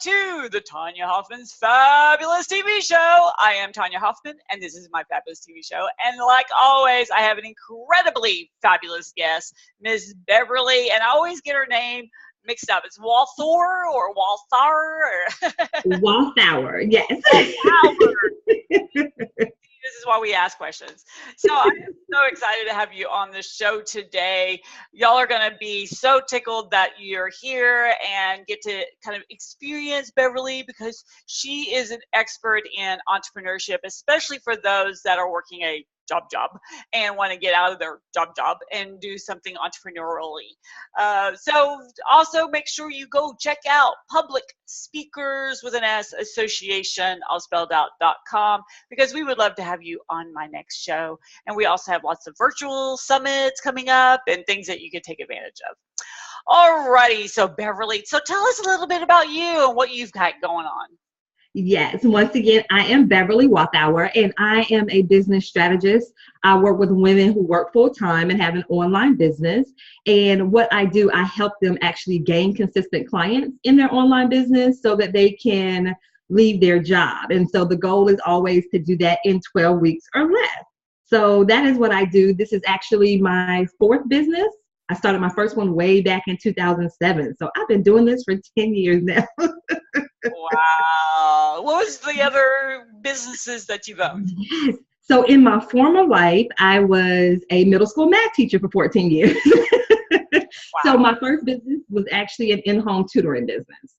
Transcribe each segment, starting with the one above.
to the Tonya Hofmann's Fabulous TV Show. I am Tonya Hofmann, and this is my fabulous TV show. And like always, I have an incredibly fabulous guest, Miss Beverly, and I always get her name mixed up. It's Walthour or Walthour? Walthour, yes. Walthour. This is why we ask questions. So I'm so excited to have you on the show today. Y'all are going to be so tickled that you're here and get to kind of experience Beverly, because she is an expert in entrepreneurship, especially for those that are working a job and want to get out of their job and do something entrepreneurially. So also make sure you go check out Public Speakers with an S Association, all spelled out.com, because we would love to have you on my next show. And we also have lots of virtual summits coming up and things that you can take advantage of. Alrighty, so Beverly, so tell us a little bit about you and what you've got going on. Yes, once again, I am Beverly Walthour, and I am a business strategist. I work with women who work full-time and have an online business. And what I do, I help them actually gain consistent clients in their online business so that they can leave their job. And so the goal is always to do that in 12 weeks or less. So that is what I do. This is actually my fourth business. I started my first one way back in 2007. So I've been doing this for 10 years now. Wow. What was the other businesses that you've owned? Yes. So in my former life, I was a middle school math teacher for 14 years. Wow. So my first business was actually an in-home tutoring business.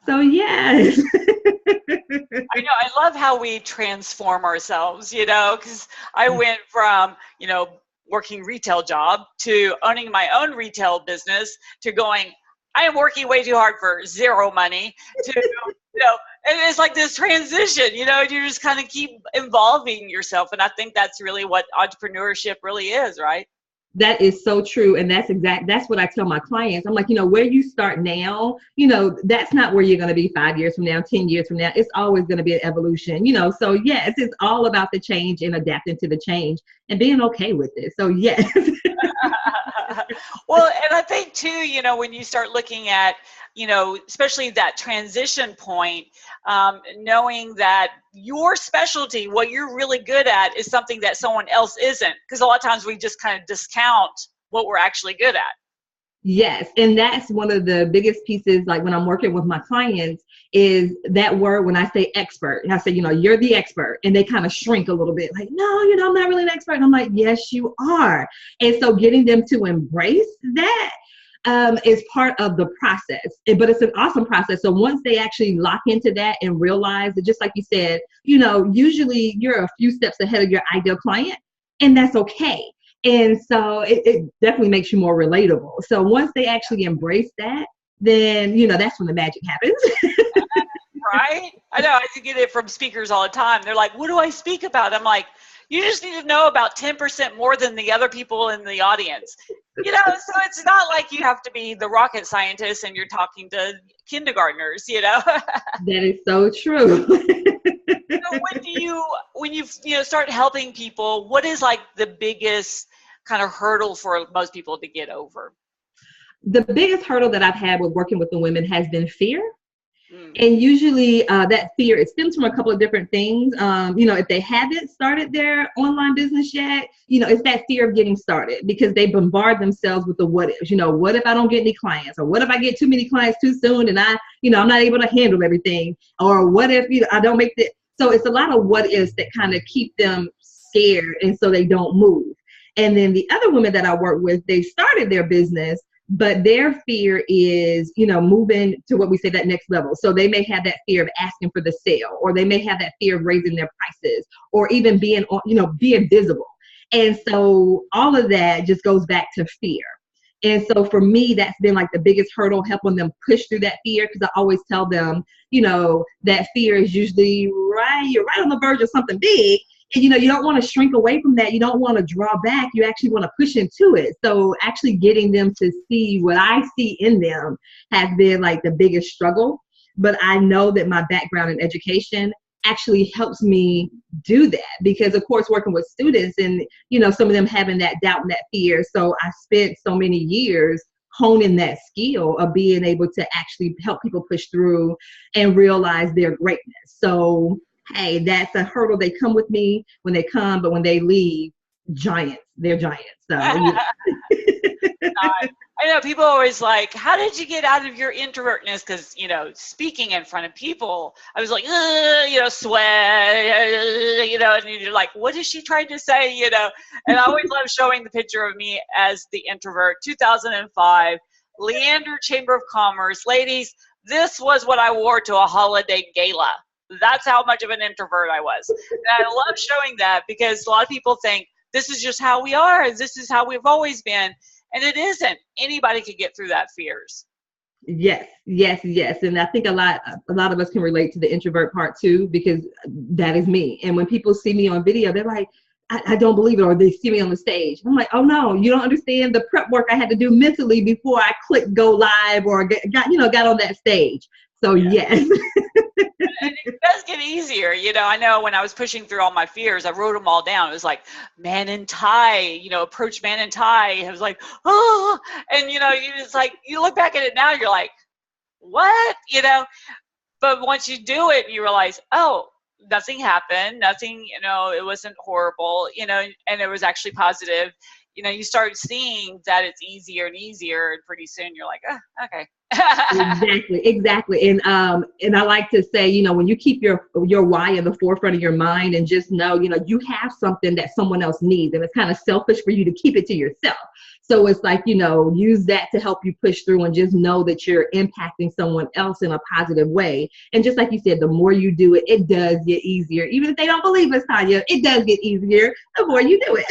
So yes. I know. I love how we transform ourselves, because I went from, working retail job to owning my own retail business to going, I am working way too hard for zero money to, and it's like this transition, you just kind of keep evolving yourself. And I think that's really what entrepreneurship really is, right? That is so true. And that's what I tell my clients. I'm like, where you start now, that's not where you're going to be 5 years from now, 10 years from now. It's always going to be an evolution, so yes, it's all about the change and adapting to the change and being okay with it. So yes. Well, and I think too, when you start looking at, especially that transition point, knowing that your specialty, what you're really good at, is something that someone else isn't. Because a lot of times we just kind of discount what we're actually good at. Yes. And that's one of the biggest pieces, like when I'm working with my clients, is that word. When I say expert, and I say, you're the expert, and they kind of shrink a little bit, like, no, I'm not really an expert. And I'm like, yes, you are. And so getting them to embrace that is part of the process, but it's an awesome process. So once they actually lock into that and realize that, just like you said, usually you're a few steps ahead of your ideal client, and that's okay. And so it definitely makes you more relatable. So once they actually embrace that, then, that's when the magic happens. Right? I know. I get it from speakers all the time. They're like, what do I speak about? I'm like, you just need to know about 10% more than the other people in the audience. So it's not like you have to be the rocket scientist and you're talking to kindergartners, That is so true. So when you start helping people, what is like the biggest kind of hurdle for most people to get over? The biggest hurdle that I've had with working with the women has been fear. And usually that fear, it stems from a couple of different things. If they haven't started their online business yet, it's that fear of getting started, because they bombard themselves with the what ifs. What if I don't get any clients? Or what if I get too many clients too soon and I'm not able to handle everything? Or what if I don't make it? So it's a lot of what ifs that kind of keep them scared, and so they don't move. And then the other women that I work with, they started their business, but their fear is, moving to what we say, that next level. So they may have that fear of asking for the sale, or they may have that fear of raising their prices, or even being visible. And so all of that just goes back to fear. And so for me, that's been like the biggest hurdle, helping them push through that fear. Because I always tell them, that fear is usually you're right on the verge of something big. And, you don't want to shrink away from that. You don't want to draw back. You actually want to push into it. So actually getting them to see what I see in them has been like the biggest struggle. But I know that my background in education actually helps me do that, because of course working with students and some of them having that doubt and that fear. So I spent so many years honing that skill of being able to actually help people push through and realize their greatness. So, hey, that's a hurdle. They come with me when they come, but when they leave, giants. They're giants. So, yeah. I know people are always like, how did you get out of your introvertness? Because, you know, speaking in front of people, I was like, you know, sweat, you know, and you're like, what is she trying to say? You know, and I always love showing the picture of me as the introvert, 2005, Leander Chamber of Commerce. Ladies, this was what I wore to a holiday gala. That's how much of an introvert I was. And I love showing that because a lot of people think this is just how we are. This is how we've always been. And it isn't. Anybody can get through that fears. Yes. And I think a lot of us can relate to the introvert part too, because that is me. And when people see me on video, they're like, I don't believe it, or they see me on the stage. I'm like, oh no, you don't understand the prep work I had to do mentally before I clicked go live or got on that stage. So yes. And it does get easier. You know, I know when I was pushing through all my fears, I wrote them all down. It was like man in tie, you know, approach man in tie. It was like, oh, and you know, you look back at it now, you're like, what? You know, but once you do it, you realize, oh, nothing happened. Nothing, you know, it wasn't horrible, you know, and it was actually positive. You know, you start seeing that it's easier and easier, and pretty soon you're like, oh, okay. Exactly. And I like to say, you know, when you keep your why in the forefront of your mind and just know, you know, you have something that someone else needs, and it's kind of selfish for you to keep it to yourself. So it's like, you know, use that to help you push through and just know that you're impacting someone else in a positive way. And just like you said, the more you do it, it does get easier. Even if they don't believe us, Tonya, it does get easier the more you do it.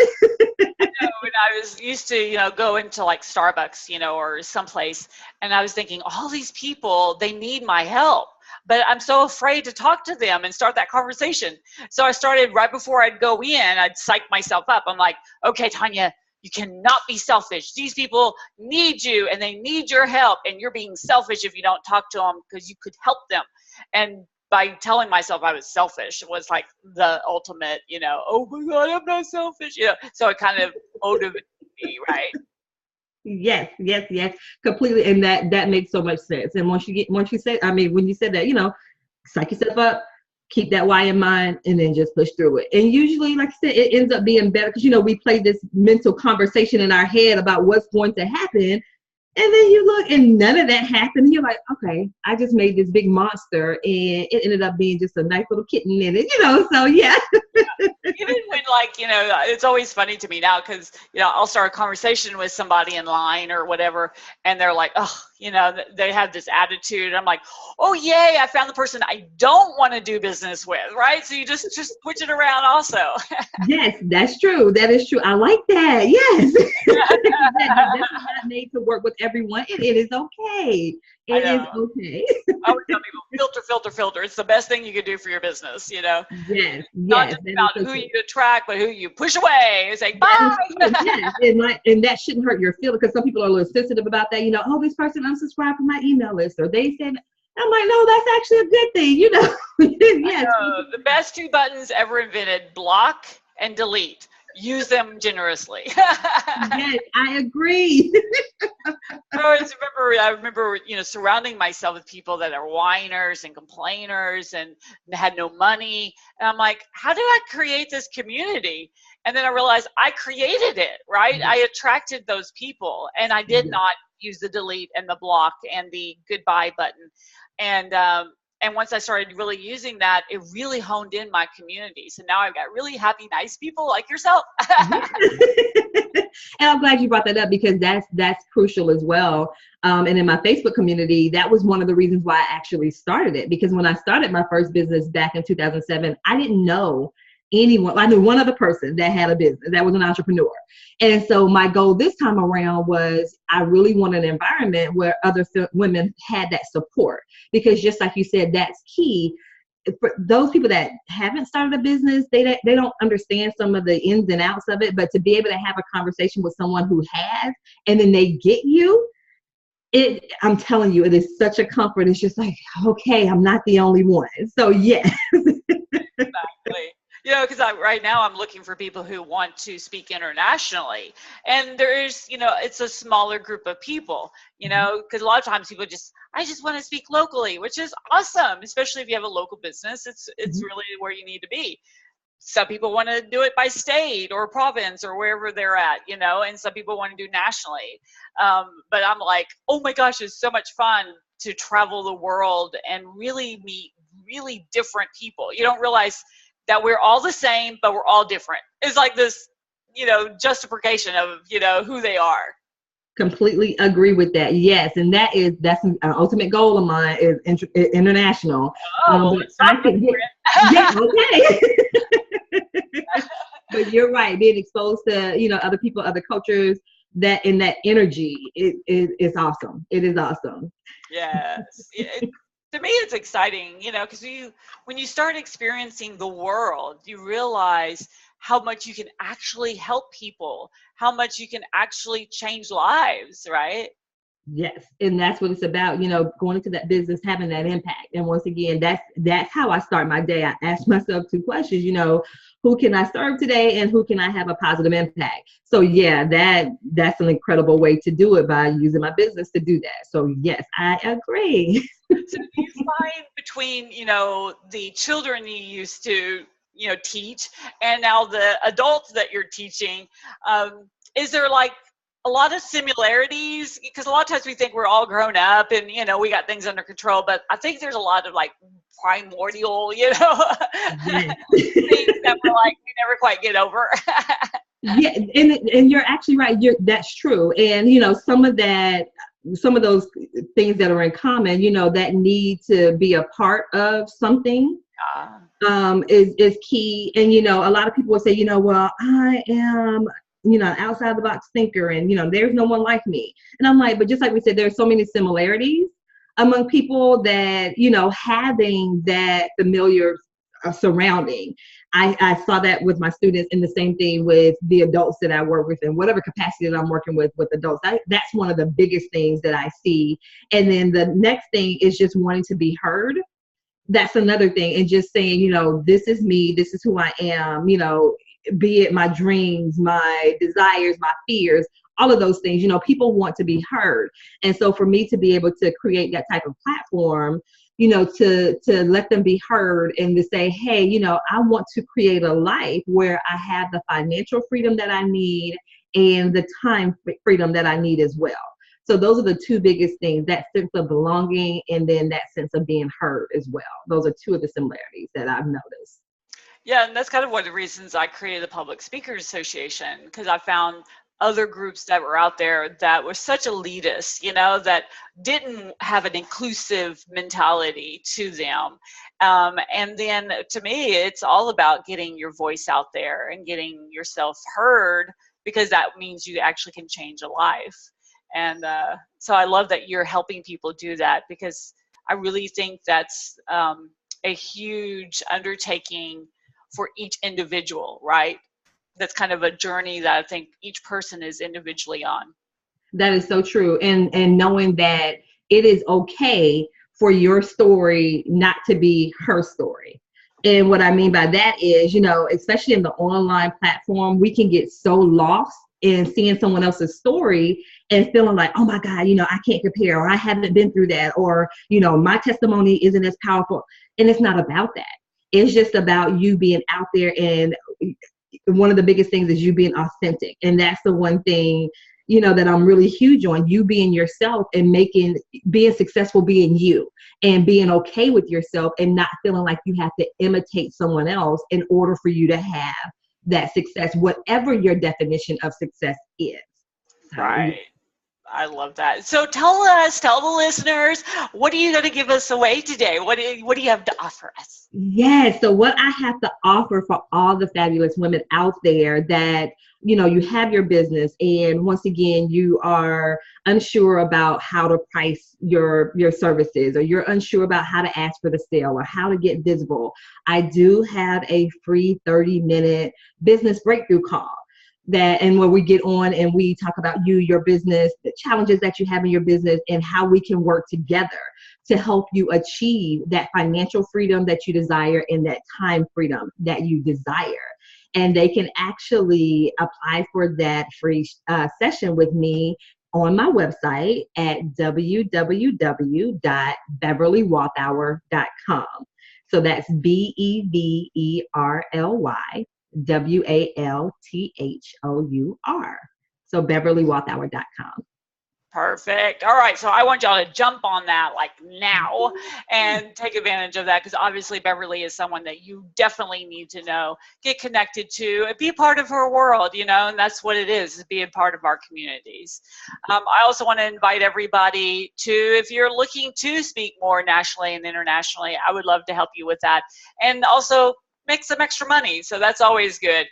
When I was used to, you know, go into like Starbucks, you know, or someplace, and I was thinking, all these people, they need my help, but I'm so afraid to talk to them and start that conversation. So I started right before I'd go in, I'd psych myself up. I'm like, okay, Tonya, you cannot be selfish. These people need you and they need your help, and you're being selfish if you don't talk to them because you could help them. And by telling myself I was selfish, it was like the ultimate, you know, oh my God, I'm not selfish, you know. So it kind of motivated me, right? Yes, completely. And that makes so much sense. And when you said that, you know, psych yourself up, keep that why in mind, and then just push through it. And usually, like I said, it ends up being better because, you know, we play this mental conversation in our head about what's going to happen. And then you look and none of that happened. And you're like, okay, I just made this big monster and it ended up being just a nice little kitten in it, you know, so yeah. Even when, like, you know, it's always funny to me now because, you know, I'll start a conversation with somebody in line or whatever, and they're like, oh, you know, they have this attitude. I'm like, oh, yay, I found the person I don't want to do business with, right? So you just switch it around also. Yes, that's true. That is true. I like that. Yes. This is not made to work with everyone, and it is okay. It is okay. I always tell people, filter. It's the best thing you can do for your business, you know? Yes. Not just about who you attract, but who you push away. It's like, bye. Yes. And that shouldn't hurt your feelings, because some people are a little sensitive about that. You know, oh, this person unsubscribed from my email list, or they said, I'm like, no, that's actually a good thing, you know? Yes. The best two buttons ever invented, block and delete. Use them generously. Yes, I agree. I remember, you know, surrounding myself with people that are whiners and complainers and had no money. And I'm like, how did I create this community? And then I realized I created it, right? Mm-hmm. I attracted those people, and I did not use the delete and the block and the goodbye button. And once I started really using that, it really honed in my community. So now I've got really happy, nice people like yourself. And I'm glad you brought that up, because that's crucial as well. And in my Facebook community, that was one of the reasons why I actually started it. Because when I started my first business back in 2007, I didn't know anyone. I knew one other person that had a business, that was an entrepreneur. And so my goal this time around was, I really wanted an environment where other women had that support, because just like you said, that's key. For those people that haven't started a business, they don't understand some of the ins and outs of it, but to be able to have a conversation with someone who has, and then they get you, I'm telling you, it is such a comfort. It's just like, okay, I'm not the only one. So yes. Exactly. Because right now I'm looking for people who want to speak internationally, and it's a smaller group of people, because a lot of times people I just want to speak locally, which is awesome, especially if you have a local business. It's really where you need to be. Some people want to do it by state or province or wherever they're at, and some people want to do nationally. But I'm like, oh my gosh, it's so much fun to travel the world and really meet really different people. You don't realize that we're all the same, but we're all different. It's like this, justification of, who they are. Completely agree with that. Yes, and that's an ultimate goal of mine is international. Yeah, okay. But you're right. Being exposed to other people, other cultures, that energy is awesome. It is awesome. Yes. To me, it's exciting, because when you start experiencing the world, you realize how much you can actually help people, how much you can actually change lives, right? Yes, and that's what it's about, going into that business, having that impact. And once again, that's how I start my day. I ask myself 2 questions, who can I serve today and who can I have a positive impact? So yeah, that's an incredible way to do it, by using my business to do that. So yes, I agree. So do you find between, the children you used to, teach and now the adults that you're teaching, is there like a lot of similarities? Because a lot of times we think we're all grown up and, we got things under control, but I think there's a lot of like primordial, things that we're like, we never quite get over. Yeah, and you're actually right. That's true. And, some of those things that are in common, that need to be a part of something, is key. And, a lot of people will say, well, I am, outside the box thinker, and, there's no one like me. And I'm like, but just like we said, there's so many similarities among people that, having that familiar surrounding. I saw that with my students, and the same thing with the adults that I work with, in whatever capacity that I'm working with adults. That's one of the biggest things that I see. And then the next thing is just wanting to be heard. That's another thing. And just saying, this is me, this is who I am, be it my dreams, my desires, my fears, all of those things, people want to be heard. And so for me to be able to create that type of platform, to let them be heard, and to say, hey, I want to create a life where I have the financial freedom that I need and the time freedom that I need as well. So those are the 2 biggest things, that sense of belonging and then that sense of being heard as well. Those are 2 of the similarities that I've noticed. Yeah, and that's kind of one of the reasons I created the Public Speakers Association, because I found other groups that were out there that were such elitist, that didn't have an inclusive mentality to them. And then to me, it's all about getting your voice out there and getting yourself heard, because that means you actually can change a life. And so I love that you're helping people do that, because I really think that's a huge undertaking for each individual, right? That's kind of a journey that I think each person is individually on. That is so true. And knowing that it is okay for your story not to be her story. And what I mean by that is, especially in the online platform, we can get so lost in seeing someone else's story and feeling like, oh my God, I can't compare, or I haven't been through that, or, my testimony isn't as powerful. And it's not about that. It's just about you being out there, and one of the biggest things is you being authentic. And that's the one thing, that I'm really huge on, you being yourself and being successful, being you, and being okay with yourself, and not feeling like you have to imitate someone else in order for you to have that success, whatever your definition of success is. Right. I love that. So tell the listeners, what are you going to give us away today? What do you have to offer us? Yes. So what I have to offer for all the fabulous women out there that, you have your business, and once again, you are unsure about how to price your services, or you're unsure about how to ask for the sale or how to get visible. I do have a free 30-minute business breakthrough call. and where we get on and we talk about you, your business, the challenges that you have in your business, and how we can work together to help you achieve that financial freedom that you desire and that time freedom that you desire. And they can actually apply for that free session with me on my website at www.beverlywalthour.com. So that's BeverlyWalthour. So BeverlyWalthour.com. Perfect. All right. So I want y'all to jump on that like now and take advantage of that, because obviously Beverly is someone that you definitely need to know, get connected to, and be a part of her world, you know, and that's what it is being part of our communities. I also want to invite everybody to, if you're looking to speak more nationally and internationally, I would love to help you with that. And also make some extra money. So that's always good.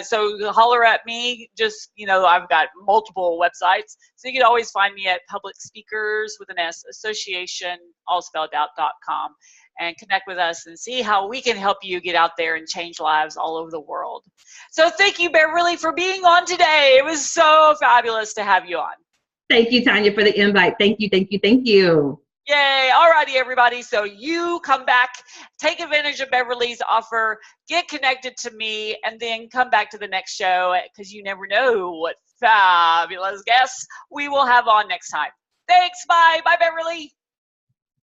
So holler at me. Just, you know, I've got multiple websites. So you can always find me at Public Speakers with an S Association, all spelled out.com, and connect with us and see how we can help you get out there and change lives all over the world. So thank you, Beverly, for being on today. It was so fabulous to have you on. Thank you, Tonya, for the invite. Thank you, thank you, thank you. Yay. All righty, everybody. So you come back, take advantage of Beverly's offer, get connected to me, and then come back to the next show, because you never know what fabulous guests we will have on next time. Thanks. Bye. Bye, Beverly.